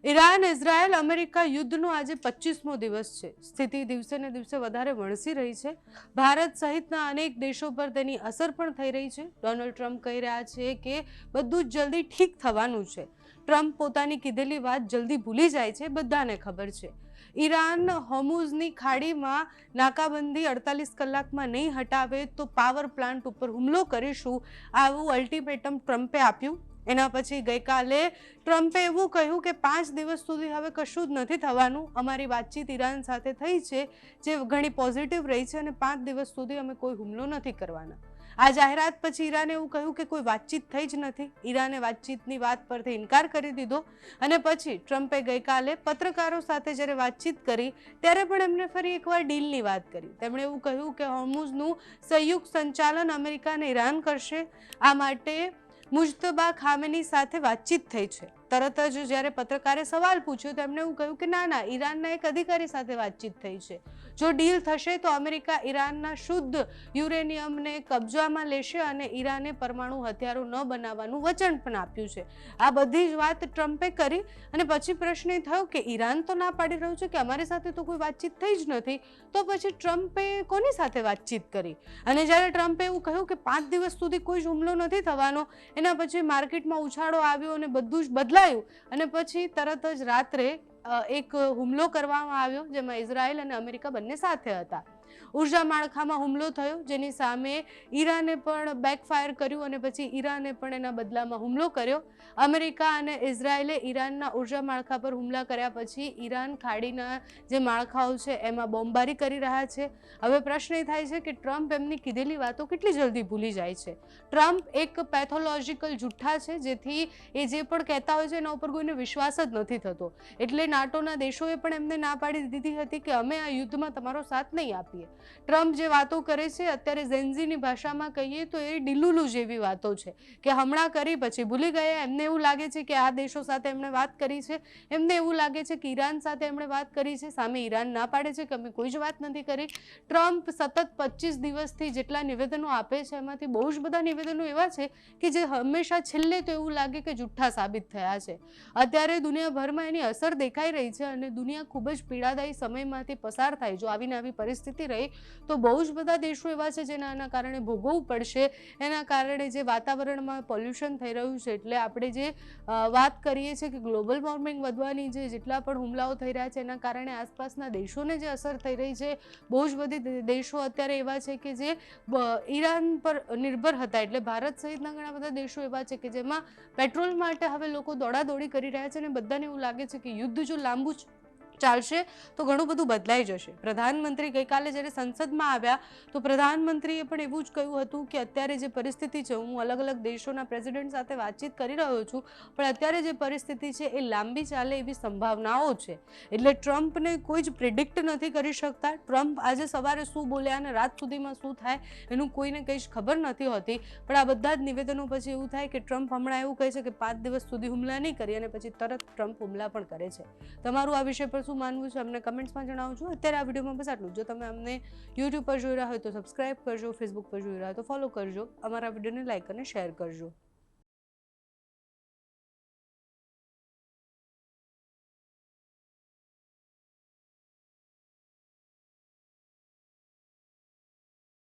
Iran, Israel, America યુદ્ધનો આજે 25મો દિવસ છે. સ્થિતિ દિવસે ને દિવસે વધારે વણસી રહી છે. ભારત સહિતના અનેક દેશો પર તેની અસર પણ થઈ રહી છે. ડોનાલ્ડ ટ્રમ્પ કહી રહ્યા છે કે બધું જ જલ્દી ઠીક થવાનું છે. ટ્રમ્પ પોતાની કીધેલી વાત જલ્દી ભૂલી જાય છે, બધાને ખબર છે. ઈરાન હોર્મુઝની ખાડીમાં નાકાબંધી 48 કલાકમાં નહીં હટાવે તો પાવર પ્લાન્ટ ઉપર હુમલો કરીશું, આવું અલ્ટિમેટમ ટ્રમ્પે આપ્યું. એના પછી ગઈકાલે ટ્રમ્પે એવું કહ્યું કે 5 દિવસ સુધી હવે કશું જ નથી થવાનું. અમારી વાતચીત ઈરાન સાથે થઈ છે, જે ઘણી પોઝિટિવ રહી છે, અને 5 દિવસ સુધી અમે કોઈ હુમલો નથી કરવાના. આ જાહેરાત પછી ઈરાને એવું કહ્યું કે કોઈ વાતચીત થઈ જ નથી. ઈરાને વાતચીતની વાત પરથી ઇનકાર કરી દીધો. અને પછી ટ્રમ્પે ગઈકાલે પત્રકારો સાથે જ્યારે વાતચીત કરી ત્યારે પણ એમને ફરી એકવાર ડીલની વાત કરી. તેમણે એવું કહ્યું કે હોર્મુઝનું સંયુક્ત સંચાલન અમેરિકા અને ઈરાન કરશે. આ માટે મુજતબા ખામેની સાથે વાતચીત થઈ છે. તરત જ જ્યારે પત્રકારે સવાલ પૂછ્યો તો એમણે એવું કહ્યું કે ના, ઈરાનના એક અધિકારી સાથે વાતચીત થઈ છે. જો ડીલ થશે તો અમેરિકા ઈરાનના શુદ્ધ યુરેનિયમને કબજામાં લેશે અને ઈરાને પરમાણુ હથિયારો ન બનાવવાનું વચન પણ આપ્યું છે. આ બધી જ વાત ટ્રમ્પે કરી. અને પછી પ્રશ્ન એ થયો કે ઈરાન તો ના પાડી રહ્યું છે કે અમારી સાથે તો કોઈ વાતચીત થઈ જ નથી, તો પછી ટ્રમ્પે કોની સાથે વાતચીત કરી? અને જ્યારે ટ્રમ્પે એવું કહ્યું કે 5 દિવસ સુધી કોઈ હુમલો નથી થવાનો, એના પછી માર્કેટમાં ઉછાળો આવ્યો અને બધું જ બદલાયું. અને પછી તરત જ રાત્રે એક હુમલો કરવામાં આવ્યો, જેમાં ઇઝરાયલ અને અમેરિકા બંને સાથે હતા. ઉર્જા માળખામાં હુમલો થયો, જેની સામે ઈરાને પણ બેકફાયર કર્યું અને પછી ઈરાને પણ એના બદલામાં હુમલો કર્યો. અમેરિકા અને ઇઝરાયલે ઈરાનના ઉર્જા માળખા પર હુમલા કર્યા પછી ઈરાન ખાડીના જે માળખાઓ છે એમાં બોમ્બારી કરી રહ્યા છે. હવે પ્રશ્ન એ થાય છે કે ટ્રમ્પ એમની કીધેલી વાતો કેટલી જલ્દી ભૂલી જાય છે. ટ્રમ્પ એક પેથોલોજીકલ જુઠ્ઠા છે, જેથી એ જે પણ કહેતા હોય છે એના ઉપર કોઈને વિશ્વાસ જ નથી થતો. એટલે નાટોના દેશોએ પણ એમને ના પાડી દીધી હતી કે અમે આ યુદ્ધમાં તમારો સાથ નહીં આપીએ. ટ્રમ્પ જે વાતો કરે છે અત્યારે ઝેન્ઝીની ભાષામાં કહીએ તો એ ડીલુલુ જેવી વાતો છે કે હમણાં કરી પછી ભૂલી ગયા. એમને એવું લાગે છે કે આ દેશો સાથે એમણે વાત કરી છે, એમને એવું લાગે છે કે ઈરાન સાથે એમણે વાત કરી છે. સામે ઈરાન ના પાડે છે કે અમે કોઈ જ વાત નથી કરી. ટ્રમ્પ સતત 25 દિવસથી જેટલા નિવેદનો આપે છે એમાંથી બહુ જ બધા નિવેદનો એવા છે કે જે હંમેશા છેલ્લે તો એવું લાગે કે જુઠ્ઠા સાબિત થયા છે. અત્યારે દુનિયાભરમાં એની અસર દેખાઈ રહી છે અને દુનિયા ખૂબ જ પીડાદાયી સમયમાંથી પસાર થાય. જો આવીને આવી પરિસ્થિતિ રહી તો બહુ જ બધા દેશો એવા છે જેના આના કારણે ભોગવવું પડશે. એના કારણે જે વાતાવરણમાં પોલ્યુશન થઈ રહ્યું છે, એટલે આપણે જે વાત કરીએ છીએ કે ગ્લોબલ વોર્મિંગ વધવાની, જેટલા પણ હુમલાઓ થઈ રહ્યા છે એના કારણે આસપાસના દેશોને જે અસર થઈ રહી છે, બહુ જ બધી દેશો અત્યારે એવા છે કે જે ઈરાન પર નિર્ભર હતા. એટલે ભારત સહિતના ઘણા બધા દેશો એવા છે કે જેમાં પેટ્રોલ માટે હવે લોકો દોડાદોડી કરી રહ્યા છે અને બધાને એવું લાગે છે કે યુદ્ધ જો લાંબુ ચાલશે તો ઘણું બધું બદલાઈ જશે. પ્રધાનમંત્રી ગઈકાલે જ્યારે સંસદમાં આવ્યા તો પ્રધાનમંત્રીએ પણ એવું જ કહ્યું હતું કે અત્યારે જે પરિસ્થિતિ છે, હું અલગ અલગ દેશોના પ્રેસિડેન્ટ સાથે વાતચીત કરી રહ્યો છું, પણ અત્યારે જે પરિસ્થિતિ છે એ લાંબી ચાલે એવી સંભાવનાઓ છે. એટલે ટ્રમ્પને કોઈ જ પ્રિડિક્ટ નથી કરી શકતા. ટ્રમ્પ આજે સવારે શું બોલ્યા અને રાત સુધીમાં શું થાય એનું કોઈને કંઈ જ ખબર નથી હોતી. પણ આ બધા જ નિવેદનો પછી એવું થાય કે ટ્રમ્પ હમણાં એવું કહે છે કે 5 દિવસ સુધી હુમલા નહીં કરી અને પછી તરત ટ્રમ્પ હુમલા પણ કરે છે. તમારું આ વિષય પર શું માનવું છે અમને કમેન્ટ્સમાં જણાવજો. અત્યારે આ વિડીયોમાં બસ આટલું. જો તમે અમને યુટ્યુબ પર જોઈ રહ્યા હોય તો સબસ્ક્રાઇબ કરજો, ફેસબુક પર જોઈ રહ્યા હોય તો ફોલો કરજો, અમારા વિડીયોને લાઇક અને શેર કરજો.